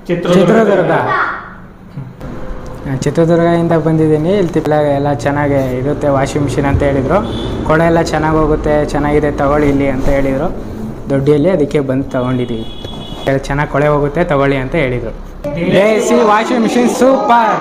ಚಿತ್ರದುರ್ಗ. ಚಿತ್ರದುರ್ಗದಿಂದ ಬಂದಿದ್ದೀನಿ. ಇಲ್ಲಿ ಎಲ್ಲ ಚೆನ್ನಾಗಿ ಇರುತ್ತೆ ವಾಷಿಂಗ್ ಮಿಷಿನ್ ಅಂತ ಹೇಳಿದರು. ಕೊಳೆ ಎಲ್ಲ ಚೆನ್ನಾಗಿ ಹೋಗುತ್ತೆ, ಚೆನ್ನಾಗಿದೆ ತಗೊಳ್ಳಿ ಇಲ್ಲಿ ಅಂತ ಹೇಳಿದರು ದೊಡ್ಡಿಯಲ್ಲಿ. ಅದಕ್ಕೆ ಬಂದು ತೊಗೊಂಡಿದ್ದೀವಿ. ಚೆನ್ನಾಗಿ ಕೊಳೆ ಹೋಗುತ್ತೆ ತಗೊಳ್ಳಿ ಅಂತ ಹೇಳಿದರು. AC washing machine super.